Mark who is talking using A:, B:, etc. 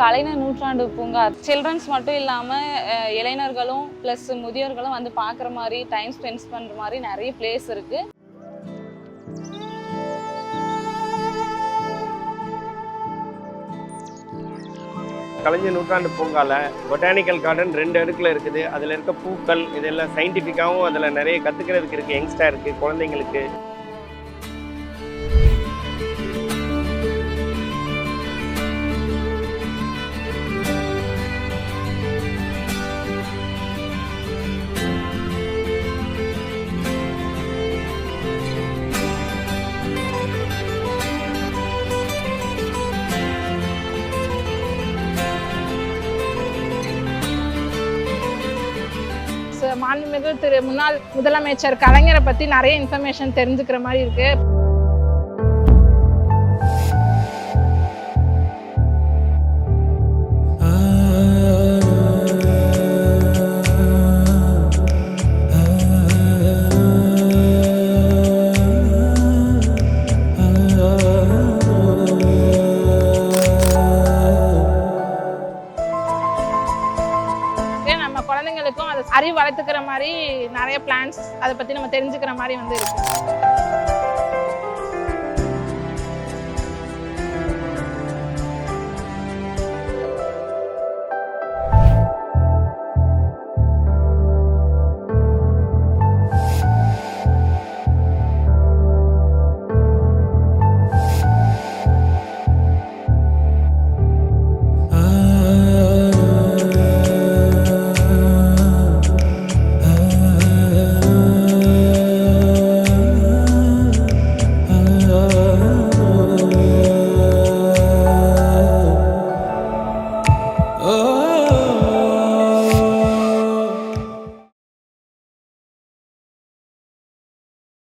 A: கலைஞர் நூற்றாண்டு பூங்கா சில்ட்ரன்ஸ் மட்டும் இல்லாமல் இளைஞர்களும் ப்ளஸ் முதியோர்களும் வந்து பார்க்குற மாதிரி டைம் ஸ்பெண்ட் பண்ணுற மாதிரி நிறைய பிளேஸ் இருக்குது.
B: கலைஞர் நூற்றாண்டு பூங்காவில் பொட்டானிக்கல் கார்டன் 2 அடுக்கில் இருக்குது. அதில் இருக்க பூக்கள் இதெல்லாம் சயின்டிஃபிக்காகவும் அதில் நிறைய கற்றுக்கிறதுக்கு இருக்குது. யங்ஸ்டர் இருக்குது, குழந்தைங்களுக்கு.
C: மாண்புமிகு திரு முன்னாள் முதலமைச்சர் கலைஞரை பற்றி நிறைய இன்ஃபர்மேஷன் தெரிஞ்சுக்கிற மாதிரி இருக்கு. குழந்தைங்களுக்கும் அதை அறிவு வளர்த்துக்கிற மாதிரி நிறைய பிளான்ஸ் அதை பற்றி நம்ம தெரிஞ்சுக்கிற மாதிரி வந்து இருக்கு.